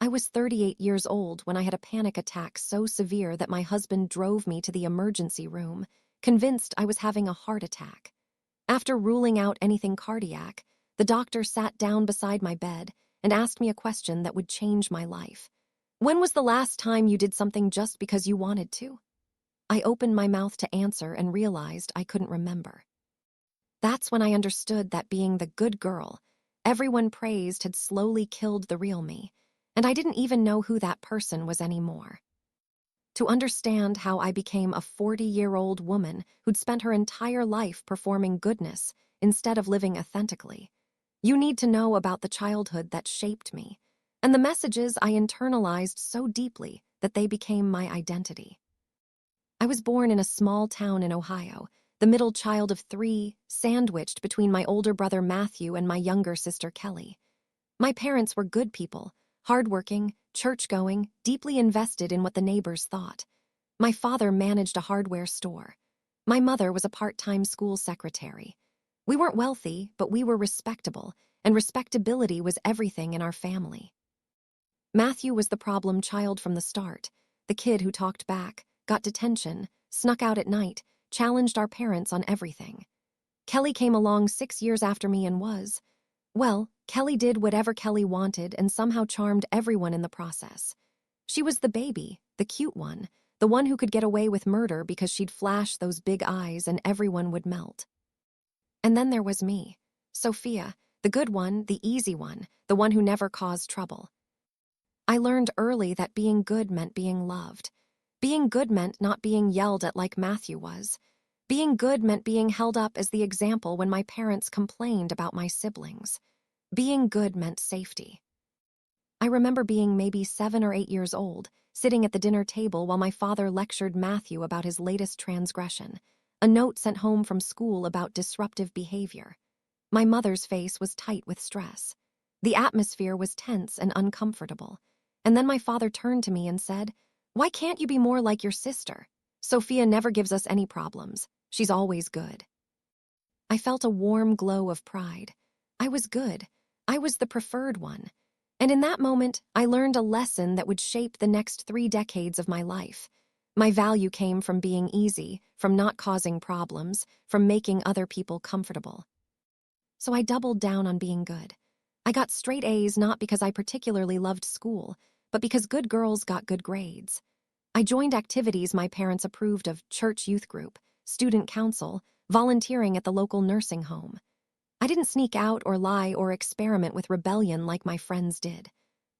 I was 38 years old when I had a panic attack so severe that my husband drove me to the emergency room, convinced I was having a heart attack. After ruling out anything cardiac, the doctor sat down beside my bed and asked me a question that would change my life. When was the last time you did something just because you wanted to? I opened my mouth to answer and realized I couldn't remember. That's when I understood that being the good girl everyone praised had slowly killed the real me, and I didn't even know who that person was anymore. To understand how I became a 40-year-old woman who'd spent her entire life performing goodness instead of living authentically, you need to know about the childhood that shaped me and the messages I internalized so deeply that they became my identity. I was born in a small town in Ohio, the middle child of 3, sandwiched between my older brother Matthew and my younger sister Kelly. My parents were good people, hardworking, church-going, deeply invested in what the neighbors thought. My father managed a hardware store. My mother was a part-time school secretary. We weren't wealthy, but we were respectable, and respectability was everything in our family. Matthew was the problem child from the start, the kid who talked back, got detention, snuck out at night, challenged our parents on everything. Kelly came along 6 years after me and well, Kelly did whatever Kelly wanted and somehow charmed everyone in the process. She was the baby, the cute one, the one who could get away with murder because she'd flash those big eyes and everyone would melt. And then there was me, Sophia, the good one, the easy one, the one who never caused trouble. I learned early that being good meant being loved. Being good meant not being yelled at like Matthew was. Being good meant being held up as the example when my parents complained about my siblings. Being good meant safety. I remember being maybe 7 or 8 years old, sitting at the dinner table while my father lectured Matthew about his latest transgression, a note sent home from school about disruptive behavior. My mother's face was tight with stress. The atmosphere was tense and uncomfortable. And then my father turned to me and said, "Why can't you be more like your sister? Sophia never gives us any problems. She's always good." I felt a warm glow of pride. I was good. I was the preferred one. And in that moment, I learned a lesson that would shape the next 3 decades of my life. My value came from being easy, from not causing problems, from making other people comfortable. So I doubled down on being good. I got straight A's not because I particularly loved school, but because good girls got good grades. I joined activities my parents approved of: church youth group, student council, volunteering at the local nursing home. I didn't sneak out or lie or experiment with rebellion like my friends did.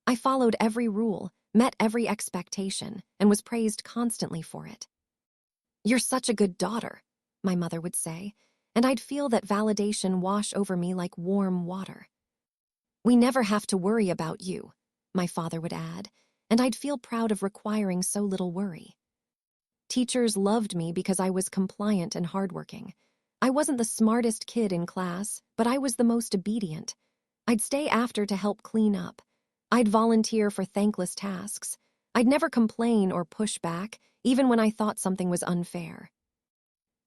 I followed every rule, met every expectation, and was praised constantly for it. "You're such a good daughter," my mother would say, and I'd feel that validation wash over me like warm water. "We never have to worry about you," my father would add, and I'd feel proud of requiring so little worry. Teachers loved me because I was compliant and hardworking. I wasn't the smartest kid in class, but I was the most obedient. I'd stay after to help clean up. I'd volunteer for thankless tasks. I'd never complain or push back, even when I thought something was unfair.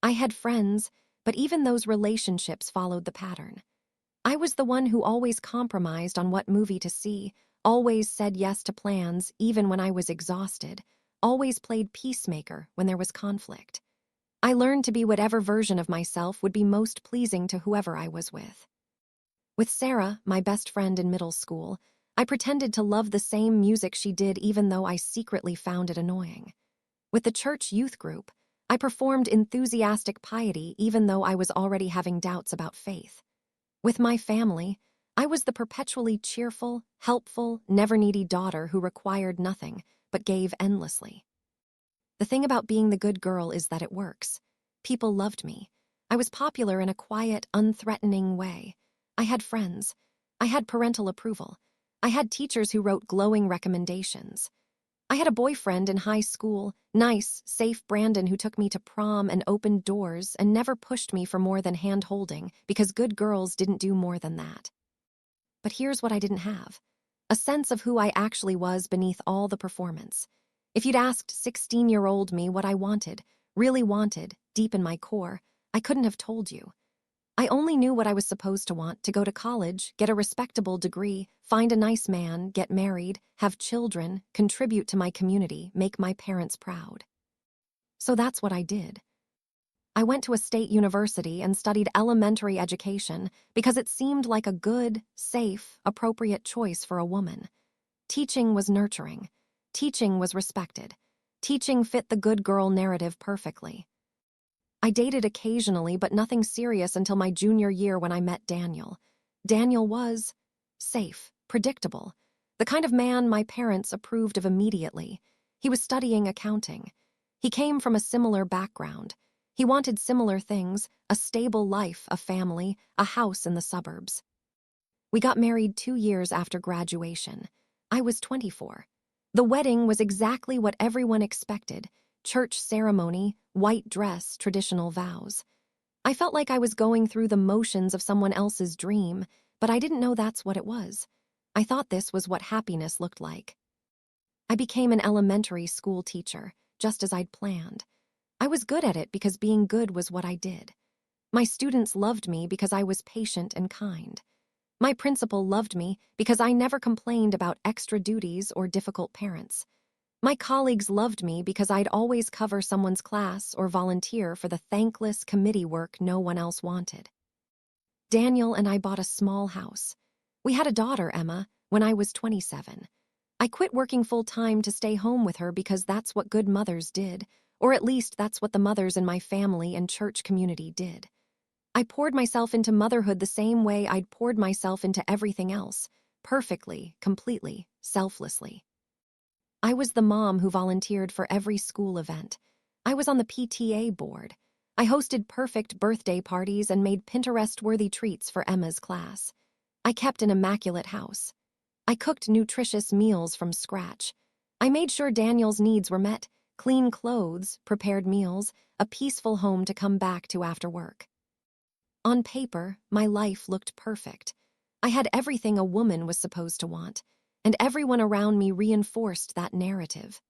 I had friends, but even those relationships followed the pattern. I was the one who always compromised on what movie to see, always said yes to plans even when I was exhausted, always played peacemaker when there was conflict. I learned to be whatever version of myself would be most pleasing to whoever I was with. With Sarah, my best friend in middle school, I pretended to love the same music she did even though I secretly found it annoying. With the church youth group, I performed enthusiastic piety even though I was already having doubts about faith. With my family, I was the perpetually cheerful, helpful, never-needy daughter who required nothing, but gave endlessly. The thing about being the good girl is that it works. People loved me. I was popular in a quiet, unthreatening way. I had friends. I had parental approval. I had teachers who wrote glowing recommendations. I had a boyfriend in high school, nice, safe Brandon who took me to prom and opened doors and never pushed me for more than hand-holding because good girls didn't do more than that. But here's what I didn't have: a sense of who I actually was beneath all the performance. If you'd asked 16-year-old me what I wanted, really wanted, deep in my core, I couldn't have told you. I only knew what I was supposed to want: to go to college, get a respectable degree, find a nice man, get married, have children, contribute to my community, make my parents proud. So that's what I did. I went to a state university and studied elementary education because it seemed like a good, safe, appropriate choice for a woman. Teaching was nurturing. Teaching was respected. Teaching fit the good girl narrative perfectly. I dated occasionally, but nothing serious until my junior year when I met Daniel. Daniel was safe, predictable, the kind of man my parents approved of immediately. He was studying accounting. He came from a similar background. He wanted similar things: a stable life, a family, a house in the suburbs. We got married 2 years after graduation. I was 24. The wedding was exactly what everyone expected: church ceremony, white dress, traditional vows. I felt like I was going through the motions of someone else's dream, but I didn't know that's what it was. I thought this was what happiness looked like. I became an elementary school teacher, just as I'd planned. I was good at it because being good was what I did. My students loved me because I was patient and kind. My principal loved me because I never complained about extra duties or difficult parents. My colleagues loved me because I'd always cover someone's class or volunteer for the thankless committee work no one else wanted. Daniel and I bought a small house. We had a daughter, Emma, when I was 27. I quit working full-time to stay home with her because that's what good mothers did, or at least that's what the mothers in my family and church community did. I poured myself into motherhood the same way I'd poured myself into everything else: perfectly, completely, selflessly. I was the mom who volunteered for every school event. I was on the PTA board. I hosted perfect birthday parties and made Pinterest-worthy treats for Emma's class. I kept an immaculate house. I cooked nutritious meals from scratch. I made sure Daniel's needs were met: clean clothes, prepared meals, a peaceful home to come back to after work. On paper, my life looked perfect. I had everything a woman was supposed to want, and everyone around me reinforced that narrative.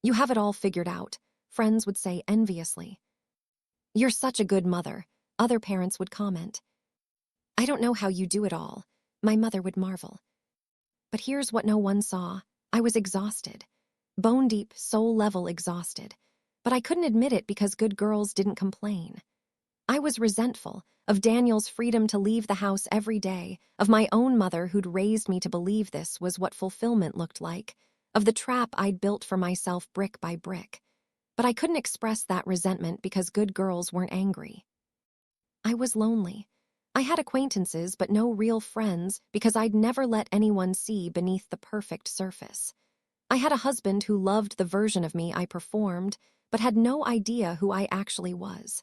"You have it all figured out," friends would say enviously. "You're such a good mother," other parents would comment. "I don't know how you do it all," my mother would marvel. But here's what no one saw. I was exhausted. Bone-deep, soul-level exhausted. But I couldn't admit it because good girls didn't complain. I was resentful of Daniel's freedom to leave the house every day, of my own mother who'd raised me to believe this was what fulfillment looked like, of the trap I'd built for myself brick by brick. But I couldn't express that resentment because good girls weren't angry. I was lonely. I had acquaintances but no real friends because I'd never let anyone see beneath the perfect surface. I had a husband who loved the version of me I performed, but had no idea who I actually was.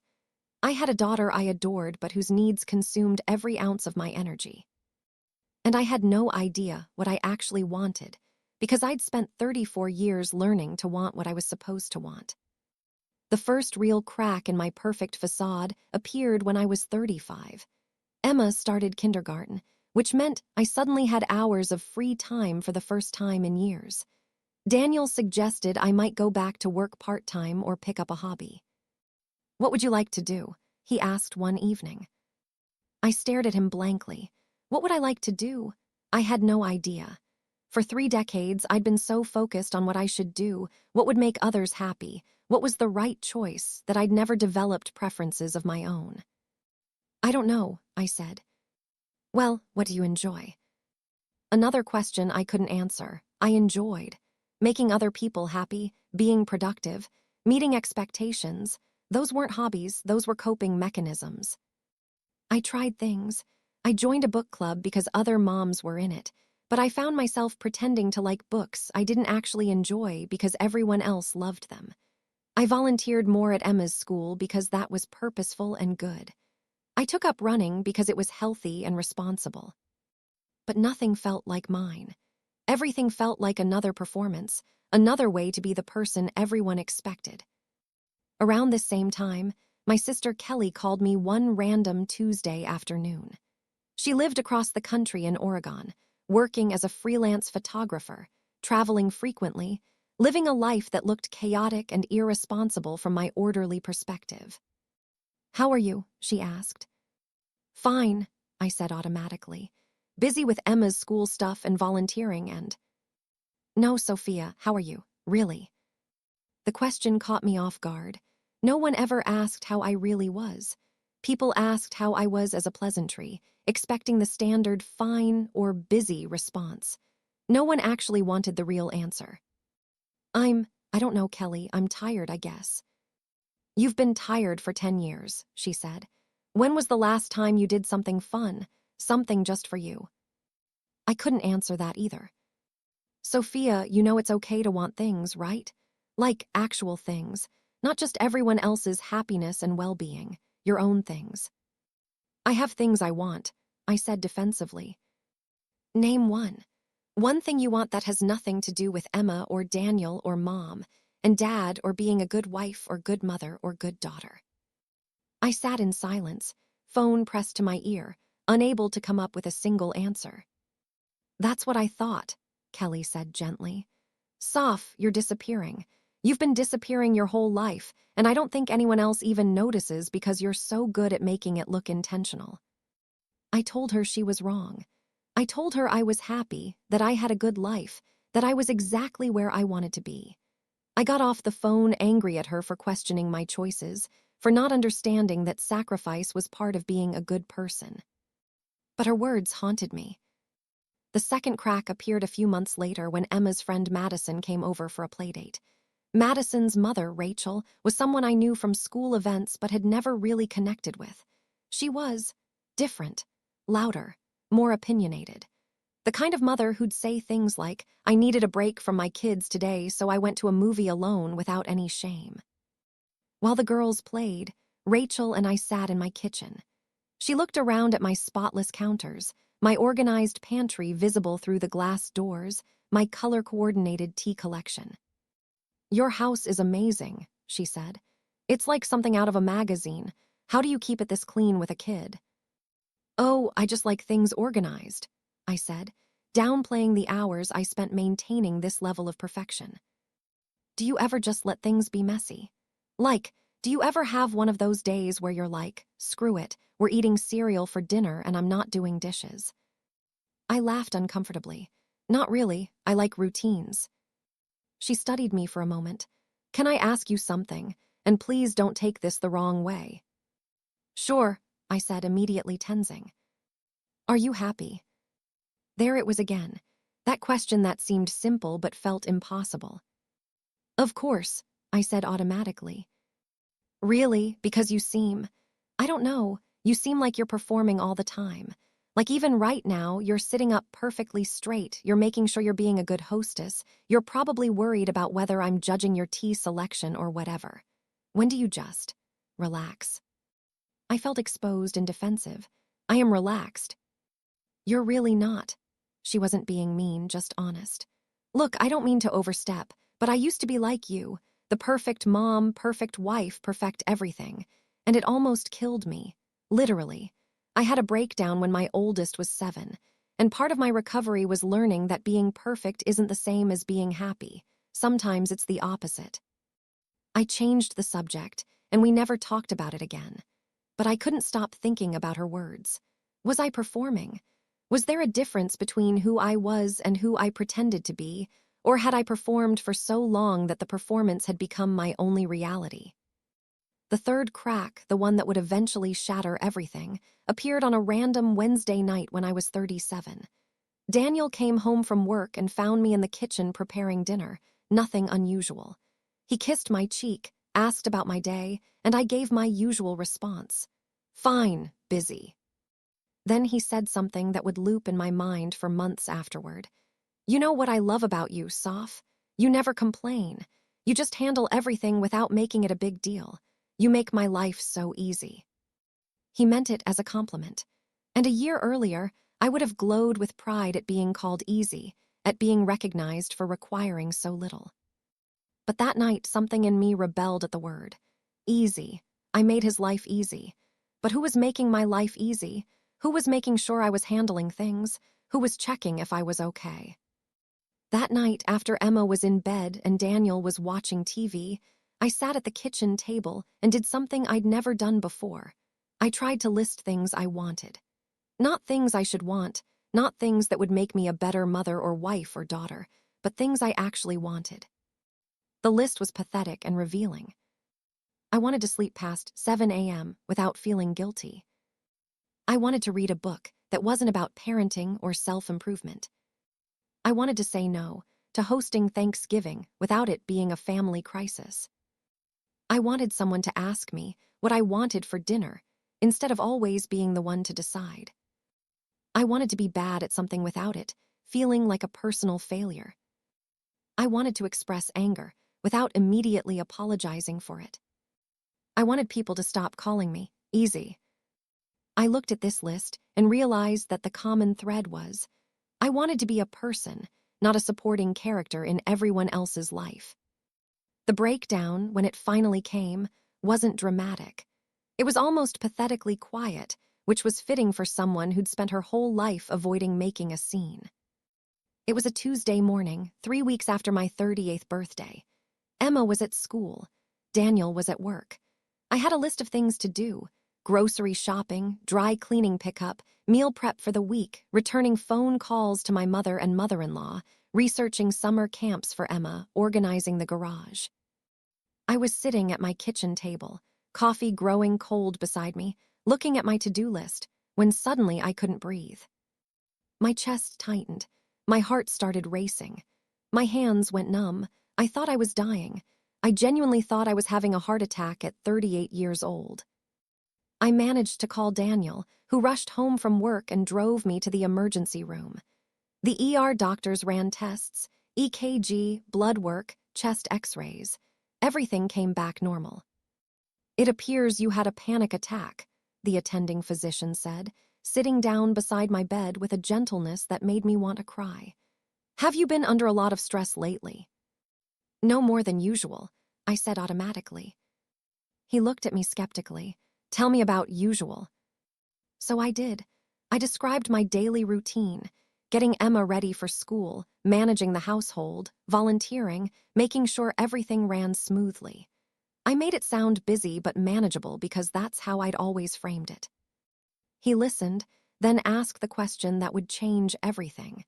I had a daughter I adored but whose needs consumed every ounce of my energy. And I had no idea what I actually wanted because I'd spent 34 years learning to want what I was supposed to want. The first real crack in my perfect facade appeared when I was 35. Emma started kindergarten, which meant I suddenly had hours of free time for the first time in years. Daniel suggested I might go back to work part-time or pick up a hobby. "What would you like to do?" he asked one evening. I stared at him blankly. What would I like to do? I had no idea. For 3 decades, I'd been so focused on what I should do, what would make others happy, what was the right choice, that I'd never developed preferences of my own. "I don't know," I said. "Well, what do you enjoy?" Another question I couldn't answer. I enjoyed making other people happy, being productive, meeting expectations. Those weren't hobbies, those were coping mechanisms. I tried things. I joined a book club because other moms were in it, but I found myself pretending to like books I didn't actually enjoy because everyone else loved them. I volunteered more at Emma's school because that was purposeful and good. I took up running because it was healthy and responsible. But nothing felt like mine. Everything felt like another performance, another way to be the person everyone expected. Around this same time, my sister Kelly called me one random Tuesday afternoon. She lived across the country in Oregon, working as a freelance photographer, traveling frequently, living a life that looked chaotic and irresponsible from my orderly perspective. "How are you?" she asked. Fine, I said automatically. Busy with Emma's school stuff and volunteering and… No, Sophia, how are you? Really? The question caught me off guard. No one ever asked how I really was. People asked how I was as a pleasantry, expecting the standard fine or busy response. No one actually wanted the real answer. I don't know, Kelly, I'm tired, I guess. You've been tired for 10 years, she said. When was the last time you did something fun, something just for you? I couldn't answer that either. Sophia, you know it's okay to want things, right? Like actual things, not just everyone else's happiness and well-being, your own things. I have things I want, I said defensively. Name one. One thing you want that has nothing to do with Emma or Daniel or Mom, and Dad or being a good wife or good mother or good daughter. I sat in silence, phone pressed to my ear, unable to come up with a single answer. That's what I thought, Kelly said gently. Soph, you're disappearing. You've been disappearing your whole life, and I don't think anyone else even notices because you're so good at making it look intentional. I told her she was wrong. I told her I was happy, that I had a good life, that I was exactly where I wanted to be. I got off the phone angry at her for questioning my choices, for not understanding that sacrifice was part of being a good person. But her words haunted me. The second crack appeared a few months later when Emma's friend Madison came over for a playdate. Madison's mother, Rachel, was someone I knew from school events but had never really connected with. She was different, louder, more opinionated. The kind of mother who'd say things like, I needed a break from my kids today, so I went to a movie alone without any shame. While the girls played, Rachel and I sat in my kitchen. She looked around at my spotless counters, my organized pantry visible through the glass doors, my color-coordinated tea collection. Your house is amazing, she said. It's like something out of a magazine. How do you keep it this clean with a kid? Oh, I just like things organized, I said, downplaying the hours I spent maintaining this level of perfection. Do you ever just let things be messy? Like, do you ever have one of those days where you're like, screw it, we're eating cereal for dinner and I'm not doing dishes? I laughed uncomfortably. Not really, I like routines. She studied me for a moment. Can I ask you something? And please don't take this the wrong way. Sure, I said, immediately tensing. Are you happy? There it was again. That question that seemed simple but felt impossible. Of course, I said automatically. Really? Because you seem… I don't know, you seem like you're performing all the time. Like even right now, you're sitting up perfectly straight, you're making sure you're being a good hostess, you're probably worried about whether I'm judging your tea selection or whatever. When do you just relax? I felt exposed and defensive. I am relaxed. You're really not. She wasn't being mean, just honest. Look, I don't mean to overstep, but I used to be like you, the perfect mom, perfect wife, perfect everything. And it almost killed me, literally. I had a breakdown when my oldest was 7, and part of my recovery was learning that being perfect isn't the same as being happy. Sometimes it's the opposite. I changed the subject, and we never talked about it again. But I couldn't stop thinking about her words. Was I performing? Was there a difference between who I was and who I pretended to be, or had I performed for so long that the performance had become my only reality? The third crack, the one that would eventually shatter everything, appeared on a random Wednesday night when I was 37. Daniel came home from work and found me in the kitchen preparing dinner, nothing unusual. He kissed my cheek, asked about my day, and I gave my usual response. Fine, busy. Then he said something that would loop in my mind for months afterward. You know what I love about you, Soph? You never complain. You just handle everything without making it a big deal. You make my life so easy. He meant it as a compliment. And a year earlier, I would have glowed with pride at being called easy, at being recognized for requiring so little. But that night, something in me rebelled at the word. Easy. I made his life easy. But who was making my life easy? Who was making sure I was handling things? Who was checking if I was okay? That night, after Emma was in bed and Daniel was watching TV, I sat at the kitchen table and did something I'd never done before. I tried to list things I wanted. Not things I should want, not things that would make me a better mother or wife or daughter, but things I actually wanted. The list was pathetic and revealing. I wanted to sleep past 7 a.m. without feeling guilty. I wanted to read a book that wasn't about parenting or self-improvement. I wanted to say no to hosting Thanksgiving without it being a family crisis. I wanted someone to ask me what I wanted for dinner instead of always being the one to decide. I wanted to be bad at something without it, feeling like a personal failure. I wanted to express anger without immediately apologizing for it. I wanted people to stop calling me easy. I looked at this list and realized that the common thread was, I wanted to be a person, not a supporting character in everyone else's life. The breakdown, when it finally came, wasn't dramatic. It was almost pathetically quiet, which was fitting for someone who'd spent her whole life avoiding making a scene. It was a Tuesday morning, 3 weeks after my 38th birthday. Emma was at school. Daniel was at work. I had a list of things to do: grocery shopping, dry cleaning pickup, meal prep for the week, returning phone calls to my mother and mother-in-law, researching summer camps for Emma, organizing the garage. I was sitting at my kitchen table, coffee growing cold beside me, looking at my to-do list, when suddenly I couldn't breathe. My chest tightened. My heart started racing. My hands went numb. I thought I was dying. I genuinely thought I was having a heart attack at 38 years old. I managed to call Daniel, who rushed home from work and drove me to the emergency room. The ER doctors ran tests, EKG, blood work, chest x-rays. Everything came back normal. "It appears you had a panic attack," the attending physician said, sitting down beside my bed with a gentleness that made me want to cry. "Have you been under a lot of stress lately?" "No more than usual," I said automatically. He looked at me skeptically. "Tell me about usual." So I did. I described my daily routine: getting Emma ready for school, managing the household, volunteering, making sure everything ran smoothly. I made it sound busy but manageable because that's how I'd always framed it. He listened, then asked the question that would change everything.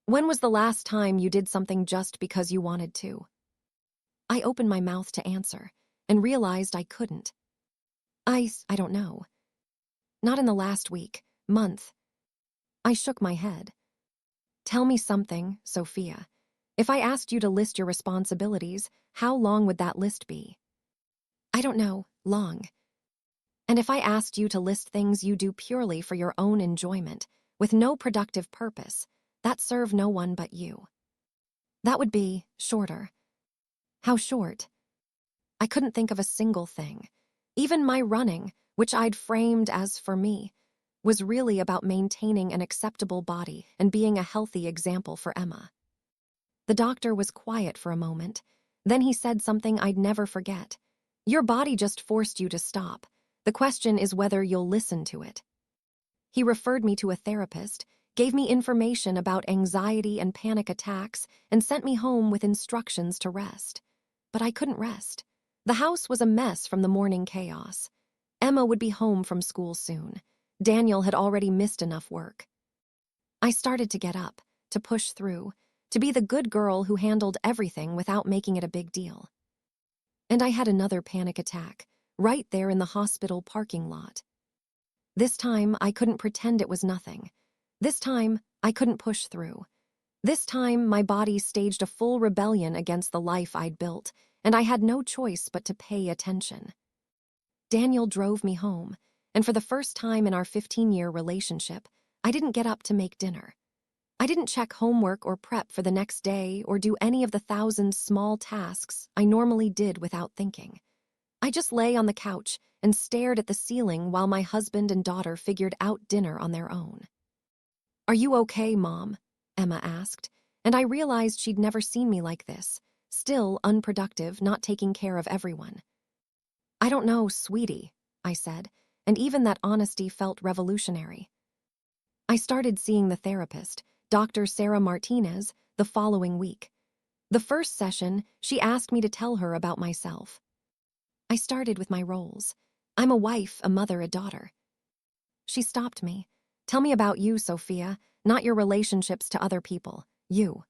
"When was the last time you did something just because you wanted to?" I opened my mouth to answer and realized I couldn't. I don't know. Not in the last week, month. I shook my head. "Tell me something, Sophia. If I asked you to list your responsibilities, how long would that list be?" "I don't know, long." "And if I asked you to list things you do purely for your own enjoyment, with no productive purpose, that serve no one but you?" "That would be shorter." "How short?" I couldn't think of a single thing. Even my running, which I'd framed as for me, was really about maintaining an acceptable body and being a healthy example for Emma. The doctor was quiet for a moment. Then he said something I'd never forget. "Your body just forced you to stop. The question is whether you'll listen to it." He referred me to a therapist, gave me information about anxiety and panic attacks, and sent me home with instructions to rest. But I couldn't rest. The house was a mess from the morning chaos. Emma would be home from school soon. Daniel had already missed enough work. I started to get up, to push through, to be the good girl who handled everything without making it a big deal. And I had another panic attack, right there in the hospital parking lot. This time, I couldn't pretend it was nothing. This time, I couldn't push through. This time, my body staged a full rebellion against the life I'd built, and I had no choice but to pay attention. Daniel drove me home, and for the first time in our 15-year relationship, I didn't get up to make dinner. I didn't check homework or prep for the next day or do any of the 1,000 small tasks I normally did without thinking. I just lay on the couch and stared at the ceiling while my husband and daughter figured out dinner on their own. "Are you okay, Mom?" Emma asked, and I realized she'd never seen me like this, still unproductive, not taking care of everyone. "I don't know, sweetie," I said, and even that honesty felt revolutionary. I started seeing the therapist, Dr. Sarah Martinez, the following week. The first session, she asked me to tell her about myself. I started with my roles. I'm a wife, a mother, a daughter. She stopped me. Tell me about you, Sophia, not your relationships to other people. You.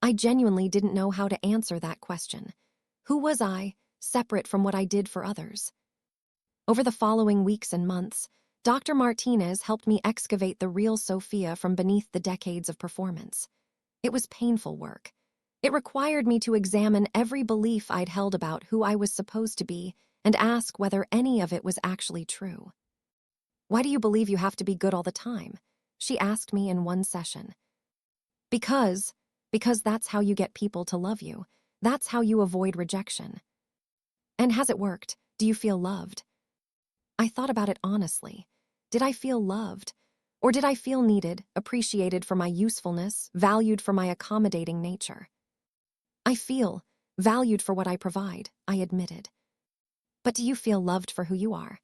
I genuinely didn't know how to answer that question. Who was I, separate from what I did for others? Over the following weeks and months, Dr. Martinez helped me excavate the real Sophia from beneath the decades of performance. It was painful work. It required me to examine every belief I'd held about who I was supposed to be and ask whether any of it was actually true. Why do you believe you have to be good all the time? She asked me in one session. Because that's how you get people to love you. That's how you avoid rejection. And has it worked? Do you feel loved? I thought about it honestly. Did I feel loved? Or did I feel needed, appreciated for my usefulness, valued for my accommodating nature? I feel valued for what I provide, I admitted. But do you feel loved for who you are?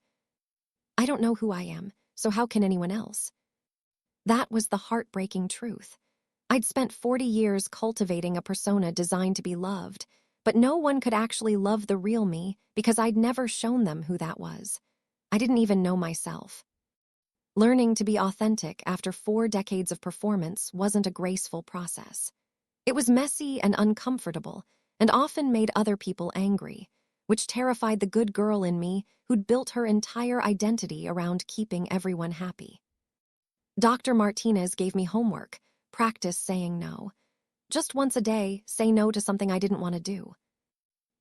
I don't know who I am, so how can anyone else? That was the heartbreaking truth. I'd spent 40 years cultivating a persona designed to be loved, but no one could actually love the real me because I'd never shown them who that was. I didn't even know myself. Learning to be authentic after 4 decades of performance wasn't a graceful process. It was messy and uncomfortable, and often made other people angry, which terrified the good girl in me who'd built her entire identity around keeping everyone happy. Dr. Martinez gave me homework, practice saying no. Just once a day, say no to something I didn't want to do.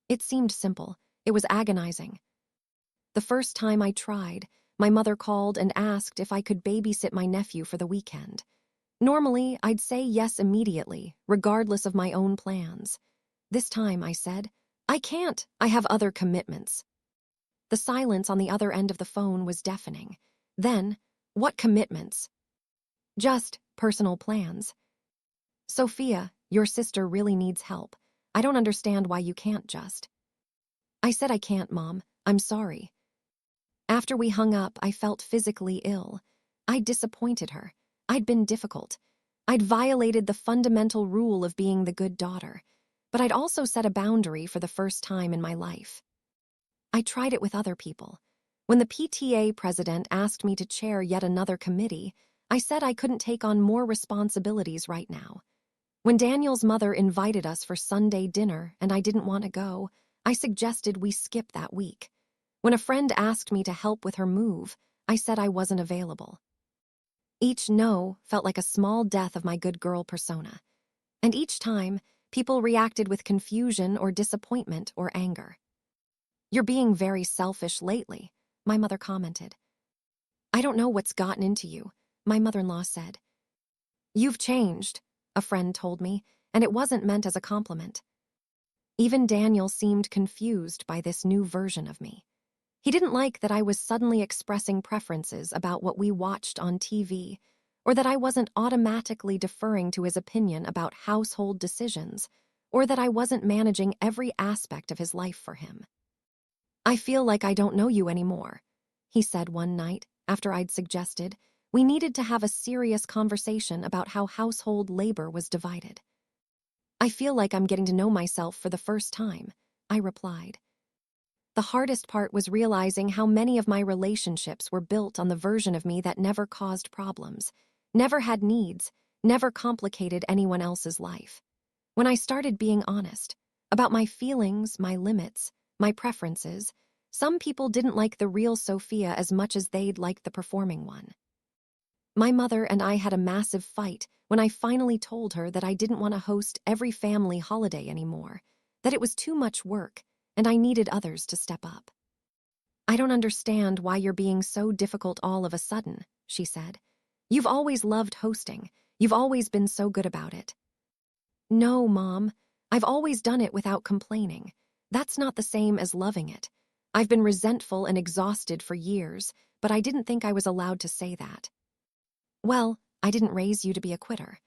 It seemed simple. It was agonizing. The first time I tried, my mother called and asked if I could babysit my nephew for the weekend. Normally, I'd say yes immediately, regardless of my own plans. This time, I said, I can't. I have other commitments. The silence on the other end of the phone was deafening. Then, what commitments? Just personal plans. Sophia, your sister really needs help. I don't understand why you can't just. I said I can't, Mom. I'm sorry. After we hung up, I felt physically ill. I'd disappointed her. I'd been difficult. I'd violated the fundamental rule of being the good daughter. But I'd also set a boundary for the first time in my life. I tried it with other people. When the PTA president asked me to chair yet another committee, I said I couldn't take on more responsibilities right now. When Daniel's mother invited us for Sunday dinner and I didn't want to go, I suggested we skip that week. When a friend asked me to help with her move, I said I wasn't available. Each no felt like a small death of my good girl persona. And each time, people reacted with confusion or disappointment or anger. You're being very selfish lately, my mother commented. I don't know what's gotten into you, my mother-in-law said. You've changed, a friend told me, and it wasn't meant as a compliment. Even Daniel seemed confused by this new version of me. He didn't like that I was suddenly expressing preferences about what we watched on TV, or that I wasn't automatically deferring to his opinion about household decisions, or that I wasn't managing every aspect of his life for him. I feel like I don't know you anymore, he said one night after I'd suggested we needed to have a serious conversation about how household labor was divided. I feel like I'm getting to know myself for the first time, I replied. The hardest part was realizing how many of my relationships were built on the version of me that never caused problems, never had needs, never complicated anyone else's life. When I started being honest about my feelings, my limits, my preferences, some people didn't like the real Sophia as much as they'd liked the performing one. My mother and I had a massive fight when I finally told her that I didn't want to host every family holiday anymore, that it was too much work, and I needed others to step up. I don't understand why you're being so difficult all of a sudden, she said. You've always loved hosting. You've always been so good about it. No, Mom. I've always done it without complaining. That's not the same as loving it. I've been resentful and exhausted for years, but I didn't think I was allowed to say that. Well, I didn't raise you to be a quitter.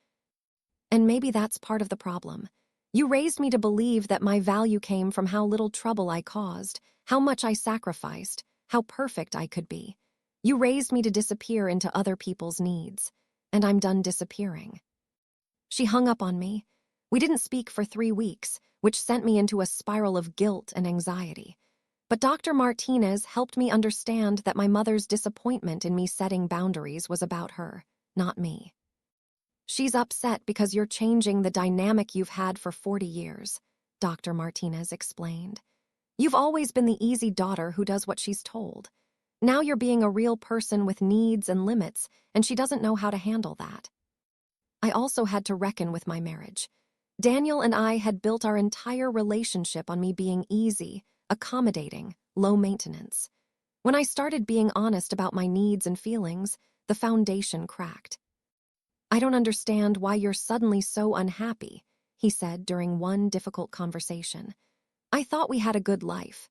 And maybe that's part of the problem. You raised me to believe that my value came from how little trouble I caused, how much I sacrificed, how perfect I could be. You raised me to disappear into other people's needs, and I'm done disappearing. She hung up on me. We didn't speak for 3 weeks, which sent me into a spiral of guilt and anxiety. But Dr. Martinez helped me understand that my mother's disappointment in me setting boundaries was about her, not me. She's upset because you're changing the dynamic you've had for 40 years, Dr. Martinez explained. You've always been the easy daughter who does what she's told. Now you're being a real person with needs and limits, and she doesn't know how to handle that. I also had to reckon with my marriage. Daniel and I had built our entire relationship on me being easy, accommodating, low maintenance. When I started being honest about my needs and feelings, the foundation cracked. I don't understand why you're suddenly so unhappy, he said during one difficult conversation. I thought we had a good life.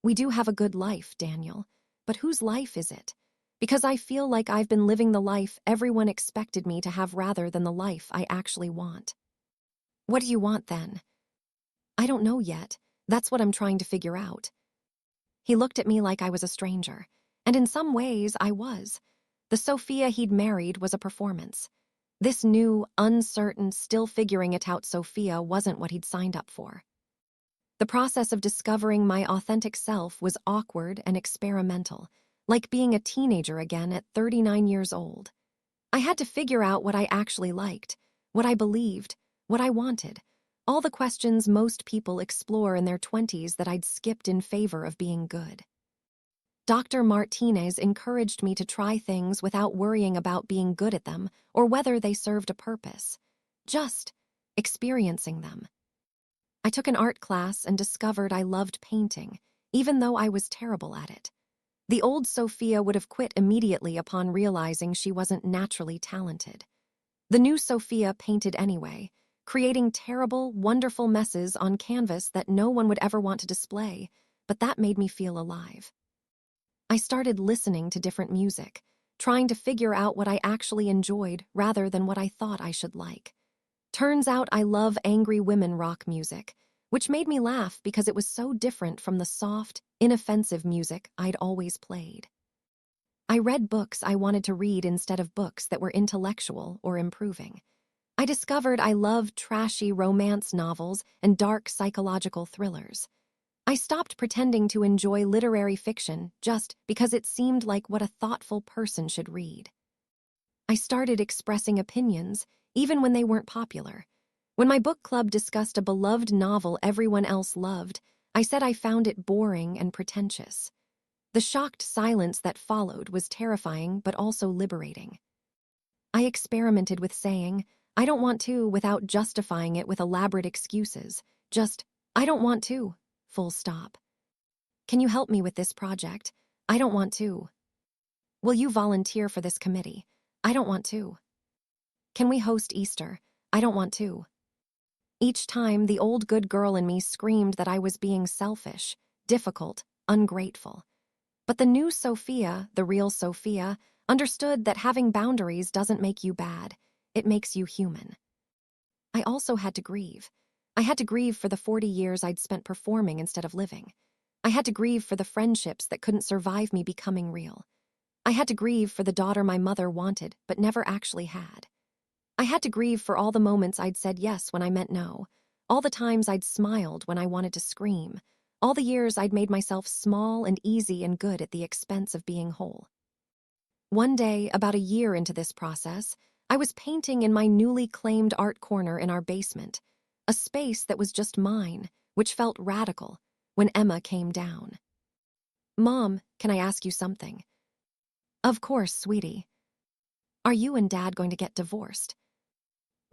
We do have a good life, Daniel, but whose life is it? Because I feel like I've been living the life everyone expected me to have rather than the life I actually want. What do you want then? I don't know yet. That's what I'm trying to figure out. He looked at me like I was a stranger, and in some ways I was. The Sophia he'd married was a performance. This new, uncertain, still figuring it out Sophia wasn't what he'd signed up for. The process of discovering my authentic self was awkward and experimental, like being a teenager again at 39 years old. I had to figure out what I actually liked, what I believed, what I wanted, all the questions most people explore in their 20s that I'd skipped in favor of being good. Dr. Martinez encouraged me to try things without worrying about being good at them or whether they served a purpose. Just experiencing them. I took an art class and discovered I loved painting, even though I was terrible at it. The old Sophia would have quit immediately upon realizing she wasn't naturally talented. The new Sophia painted anyway, creating terrible, wonderful messes on canvas that no one would ever want to display, but that made me feel alive. I started listening to different music, trying to figure out what I actually enjoyed rather than what I thought I should like. Turns out I love angry women rock music, which made me laugh because it was so different from the soft, inoffensive music I'd always played. I read books I wanted to read instead of books that were intellectual or improving. I discovered I loved trashy romance novels and dark psychological thrillers. I stopped pretending to enjoy literary fiction just because it seemed like what a thoughtful person should read. I started expressing opinions, even when they weren't popular. When my book club discussed a beloved novel everyone else loved, I said I found it boring and pretentious. The shocked silence that followed was terrifying but also liberating. I experimented with saying, I don't want to, without justifying it with elaborate excuses. Just, I don't want to, full stop. Can you help me with this project? I don't want to. Will you volunteer for this committee? I don't want to. Can we host Easter? I don't want to. Each time, the old good girl in me screamed that I was being selfish, difficult, ungrateful. But the new Sophia, the real Sophia, understood that having boundaries doesn't make you bad. It makes you human. I also had to grieve. I had to grieve for the 40 years I'd spent performing instead of living. I had to grieve for the friendships that couldn't survive me becoming real. I had to grieve for the daughter my mother wanted but never actually had. I had to grieve for all the moments I'd said yes when I meant no, all the times I'd smiled when I wanted to scream, all the years I'd made myself small and easy and good at the expense of being whole. One day, about a year into this process, I was painting in my newly claimed art corner in our basement, a space that was just mine, which felt radical, when Emma came down. Mom, can I ask you something? Of course, sweetie. Are you and Dad going to get divorced?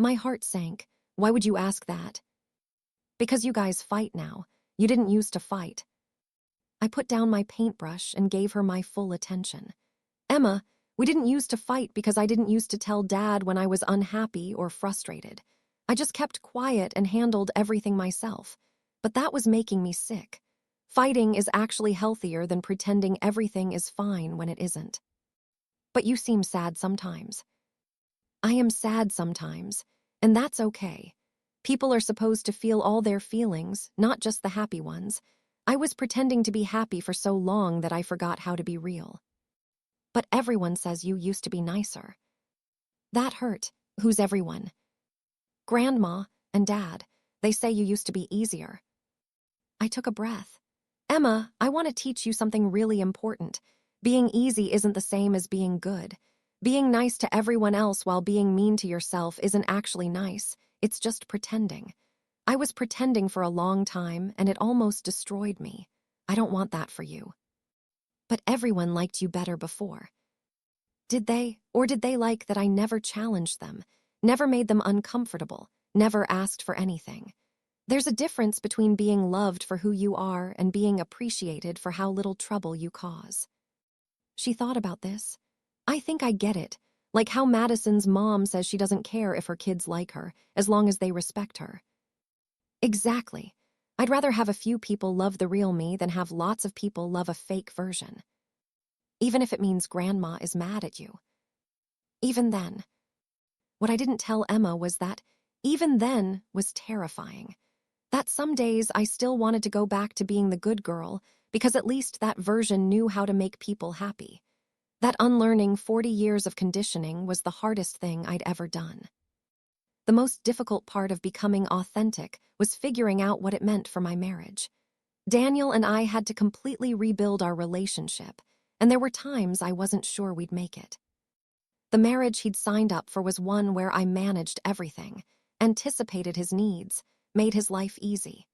My heart sank. Why would you ask that? Because you guys fight now. You didn't used to fight. I put down my paintbrush and gave her my full attention. Emma, we didn't used to fight because I didn't used to tell Dad when I was unhappy or frustrated. I just kept quiet and handled everything myself. But that was making me sick. Fighting is actually healthier than pretending everything is fine when it isn't. But you seem sad sometimes. I am sad sometimes, and that's okay. People are supposed to feel all their feelings, not just the happy ones. I was pretending to be happy for so long that I forgot how to be real. But everyone says you used to be nicer. That hurt. Who's everyone? Grandma and Dad. They say you used to be easier. I took a breath. Emma, I want to teach you something really important. Being easy isn't the same as being good. Being nice to everyone else while being mean to yourself isn't actually nice. It's just pretending. I was pretending for a long time, and it almost destroyed me. I don't want that for you. But everyone liked you better before. Did they? Or did they like that I never challenged them, never made them uncomfortable, never asked for anything? There's a difference between being loved for who you are and being appreciated for how little trouble you cause. She thought about this. I think I get it, like how Madison's mom says she doesn't care if her kids like her, as long as they respect her. Exactly. I'd rather have a few people love the real me than have lots of people love a fake version. Even if it means grandma is mad at you. Even then. What I didn't tell Emma was that even then was terrifying. That some days I still wanted to go back to being the good girl because at least that version knew how to make people happy. That unlearning 40 years of conditioning was the hardest thing I'd ever done. The most difficult part of becoming authentic was figuring out what it meant for my marriage. Daniel and I had to completely rebuild our relationship, and there were times I wasn't sure we'd make it. The marriage he'd signed up for was one where I managed everything, anticipated his needs, made his life easy.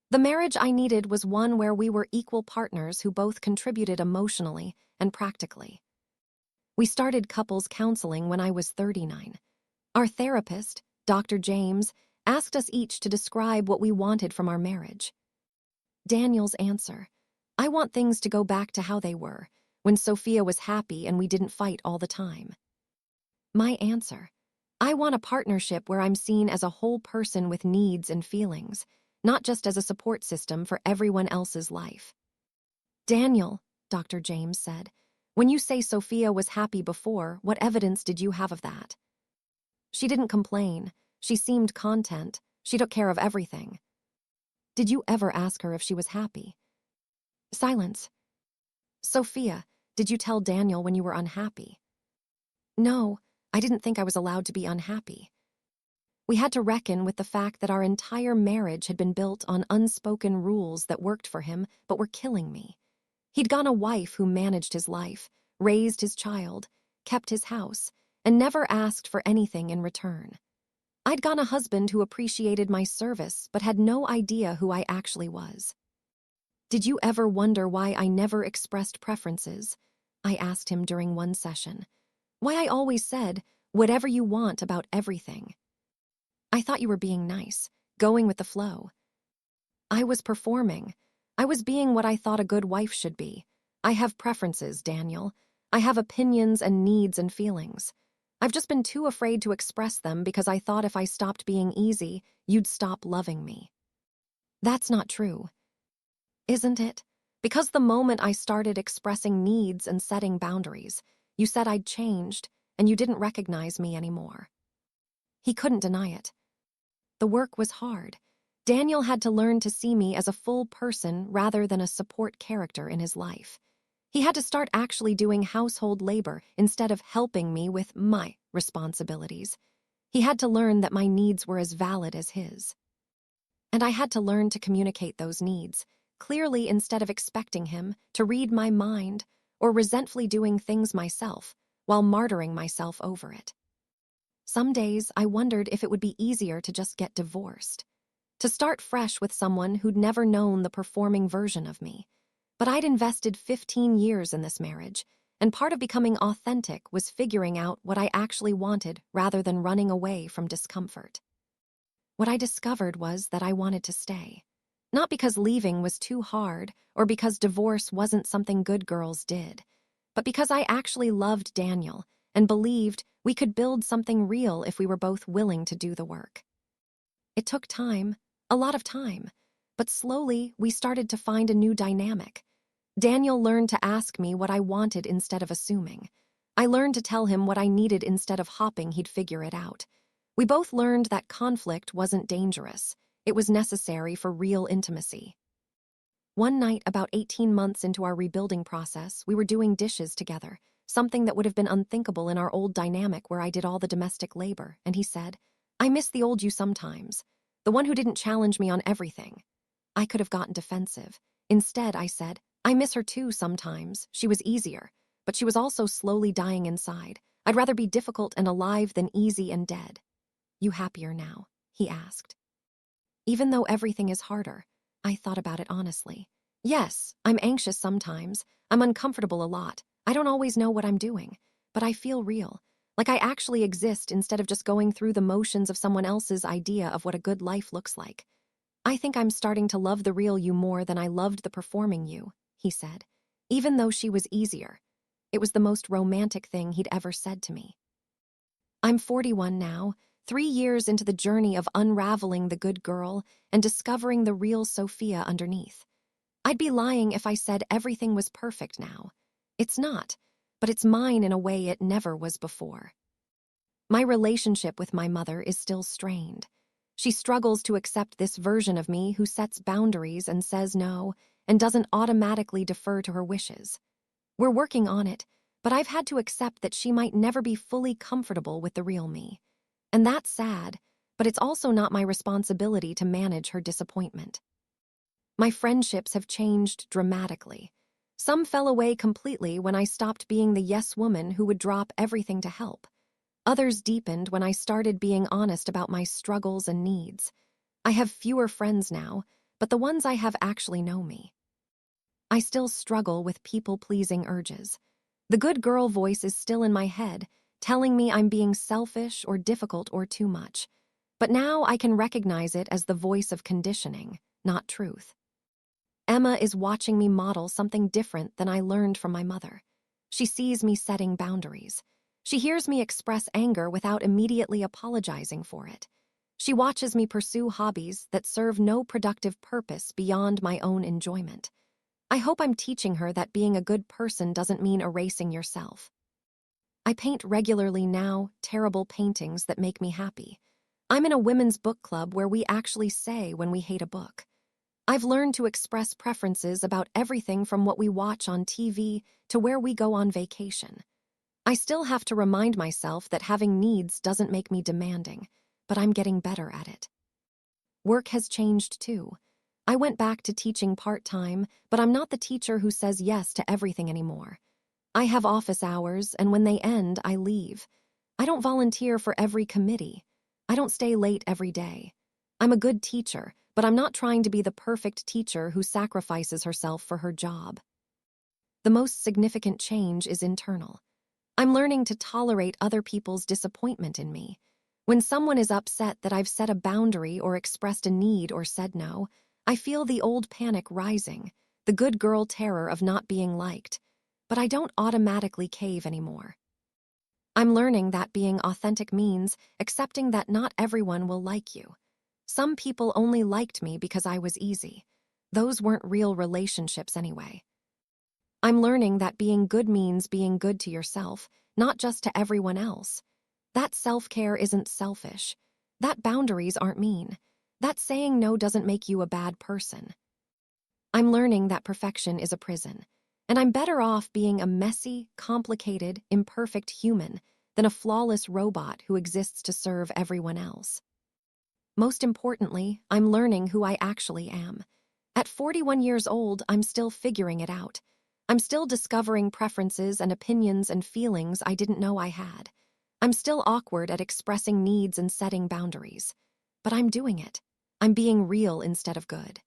The marriage I needed was one where we were equal partners who both contributed emotionally and practically. We started couples counseling when I was 39. Our therapist, Dr. James, asked us each to describe what we wanted from our marriage. Daniel's answer: I want things to go back to how they were, when Sophia was happy and we didn't fight all the time. My answer: I want a partnership where I'm seen as a whole person with needs and feelings, not just as a support system for everyone else's life. Daniel, Dr. James said, when you say Sophia was happy before, what evidence did you have of that? She didn't complain. She seemed content. She took care of everything. Did you ever ask her if she was happy? Silence. Sophia, did you tell Daniel when you were unhappy? No, I didn't think I was allowed to be unhappy. We had to reckon with the fact that our entire marriage had been built on unspoken rules that worked for him but were killing me. He'd gone a wife who managed his life, raised his child, kept his house, and never asked for anything in return. I'd gone a husband who appreciated my service but had no idea who I actually was. Did you ever wonder why I never expressed preferences? I asked him during one session. Why I always said, whatever you want about everything. I thought you were being nice, going with the flow. I was performing. I was being what I thought a good wife should be. I have preferences, Daniel. I have opinions and needs and feelings. I've just been too afraid to express them because I thought if I stopped being easy, you'd stop loving me. That's not true. Isn't it? Because the moment I started expressing needs and setting boundaries, you said I'd changed, and you didn't recognize me anymore. He couldn't deny it. The work was hard. Daniel had to learn to see me as a full person rather than a support character in his life. He had to start actually doing household labor instead of helping me with my responsibilities. He had to learn that my needs were as valid as his. And I had to learn to communicate those needs clearly instead of expecting him to read my mind or resentfully doing things myself while martyring myself over it. Some days I wondered if it would be easier to just get divorced, to start fresh with someone who'd never known the performing version of me. But I'd invested 15 years in this marriage, and part of becoming authentic was figuring out what I actually wanted rather than running away from discomfort. What I discovered was that I wanted to stay. Not because leaving was too hard or because divorce wasn't something good girls did, but because I actually loved Daniel and believed we could build something real if we were both willing to do the work. It took time, a lot of time, but slowly we started to find a new dynamic. Daniel learned to ask me what I wanted instead of assuming. I learned to tell him what I needed instead of hoping he'd figure it out. We both learned that conflict wasn't dangerous. It was necessary for real intimacy. One night, about 18 months into our rebuilding process, we were doing dishes together, something that would have been unthinkable in our old dynamic where I did all the domestic labor, and he said, "I miss the old you sometimes, the one who didn't challenge me on everything." I could have gotten defensive. Instead, I said, I miss her too sometimes. She was easier, but she was also slowly dying inside. I'd rather be difficult and alive than easy and dead. You happier now? He asked. Even though everything is harder, I thought about it honestly. Yes, I'm anxious sometimes. I'm uncomfortable a lot. I don't always know what I'm doing, but I feel real. Like I actually exist instead of just going through the motions of someone else's idea of what a good life looks like. I think I'm starting to love the real you more than I loved the performing you, he said, even though she was easier. It was the most romantic thing he'd ever said to me. I'm 41 now, 3 years into the journey of unraveling the good girl and discovering the real Sophia underneath. I'd be lying if I said everything was perfect now. It's not, but it's mine in a way it never was before. My relationship with my mother is still strained. She struggles to accept this version of me who sets boundaries and says no and doesn't automatically defer to her wishes. We're working on it, but I've had to accept that she might never be fully comfortable with the real me. And that's sad, but it's also not my responsibility to manage her disappointment. My friendships have changed dramatically. Some fell away completely when I stopped being the yes woman who would drop everything to help. Others deepened when I started being honest about my struggles and needs. I have fewer friends now, but the ones I have actually know me. I still struggle with people-pleasing urges. The good girl voice is still in my head, telling me I'm being selfish or difficult or too much. But now I can recognize it as the voice of conditioning, not truth. Emma is watching me model something different than I learned from my mother. She sees me setting boundaries. She hears me express anger without immediately apologizing for it. She watches me pursue hobbies that serve no productive purpose beyond my own enjoyment. I hope I'm teaching her that being a good person doesn't mean erasing yourself. I paint regularly now, terrible paintings that make me happy. I'm in a women's book club where we actually say when we hate a book. I've learned to express preferences about everything from what we watch on TV to where we go on vacation. I still have to remind myself that having needs doesn't make me demanding, but I'm getting better at it. Work has changed too. I went back to teaching part-time, but I'm not the teacher who says yes to everything anymore. I have office hours, and when they end, I leave. I don't volunteer for every committee. I don't stay late every day. I'm a good teacher, but I'm not trying to be the perfect teacher who sacrifices herself for her job. The most significant change is internal. I'm learning to tolerate other people's disappointment in me. When someone is upset that I've set a boundary or expressed a need or said no, I feel the old panic rising, the good girl terror of not being liked, but I don't automatically cave anymore. I'm learning that being authentic means accepting that not everyone will like you. Some people only liked me because I was easy. Those weren't real relationships anyway. I'm learning that being good means being good to yourself, not just to everyone else. That self-care isn't selfish. That boundaries aren't mean. That saying no doesn't make you a bad person. I'm learning that perfection is a prison, and I'm better off being a messy, complicated, imperfect human than a flawless robot who exists to serve everyone else. Most importantly, I'm learning who I actually am. At 41 years old, I'm still figuring it out. I'm still discovering preferences and opinions and feelings I didn't know I had. I'm still awkward at expressing needs and setting boundaries. But I'm doing it. I'm being real instead of good.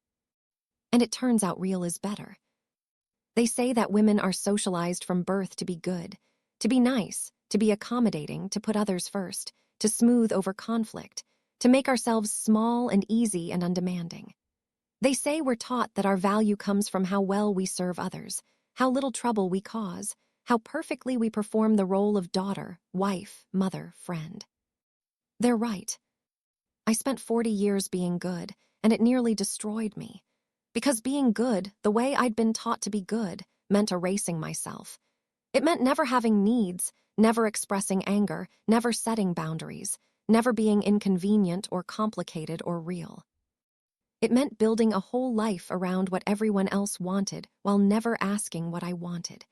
And it turns out real is better. They say that women are socialized from birth to be good, to be nice, to be accommodating, to put others first, to smooth over conflict, to make ourselves small and easy and undemanding. They say we're taught that our value comes from how well we serve others, how little trouble we cause, how perfectly we perform the role of daughter, wife, mother, friend. They're right. I spent 40 years being good, and it nearly destroyed me. Because being good, the way I'd been taught to be good, meant erasing myself. It meant never having needs, never expressing anger, never setting boundaries, never being inconvenient or complicated or real. It meant building a whole life around what everyone else wanted while never asking what I wanted.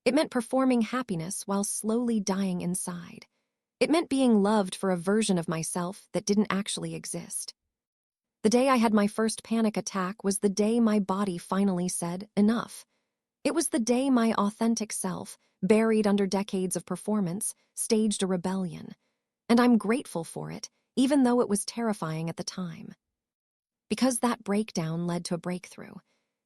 It meant performing happiness while slowly dying inside. It meant being loved for a version of myself that didn't actually exist. The day I had my first panic attack was the day my body finally said, enough. It was the day my authentic self, buried under decades of performance, staged a rebellion. And I'm grateful for it, even though it was terrifying at the time. Because that breakdown led to a breakthrough.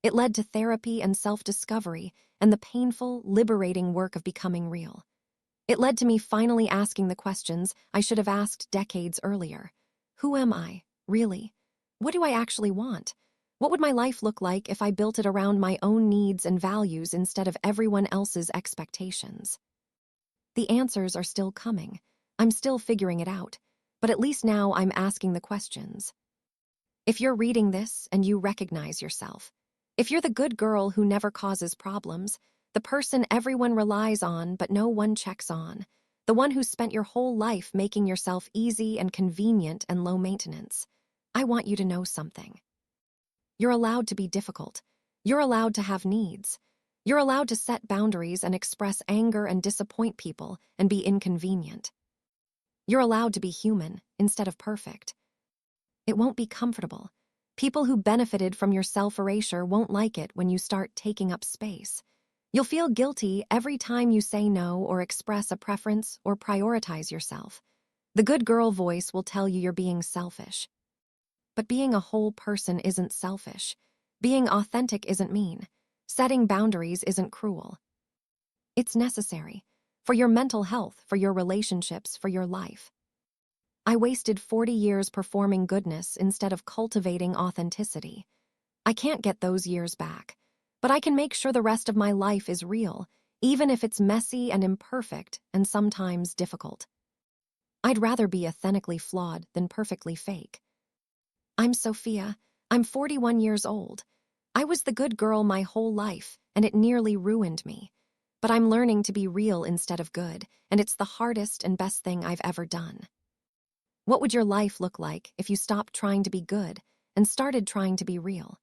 It led to therapy and self-discovery and the painful, liberating work of becoming real. It led to me finally asking the questions I should have asked decades earlier. Who am I, really? What do I actually want? What would my life look like if I built it around my own needs and values instead of everyone else's expectations? The answers are still coming. I'm still figuring it out. But at least now I'm asking the questions. If you're reading this and you recognize yourself, if you're the good girl who never causes problems, the person everyone relies on but no one checks on, the one who spent your whole life making yourself easy and convenient and low maintenance, I want you to know something. You're allowed to be difficult. You're allowed to have needs. You're allowed to set boundaries and express anger and disappoint people and be inconvenient. You're allowed to be human instead of perfect. It won't be comfortable. People who benefited from your self-erasure won't like it when you start taking up space. You'll feel guilty every time you say no or express a preference or prioritize yourself. The good girl voice will tell you you're being selfish. But being a whole person isn't selfish. Being authentic isn't mean. Setting boundaries isn't cruel. It's necessary. For your mental health, for your relationships, for your life. I wasted 40 years performing goodness instead of cultivating authenticity. I can't get those years back, but I can make sure the rest of my life is real, even if it's messy and imperfect and sometimes difficult. I'd rather be authentically flawed than perfectly fake. I'm Sophia. I'm 41 years old. I was the good girl my whole life, and it nearly ruined me. But I'm learning to be real instead of good, and it's the hardest and best thing I've ever done. What would your life look like if you stopped trying to be good and started trying to be real?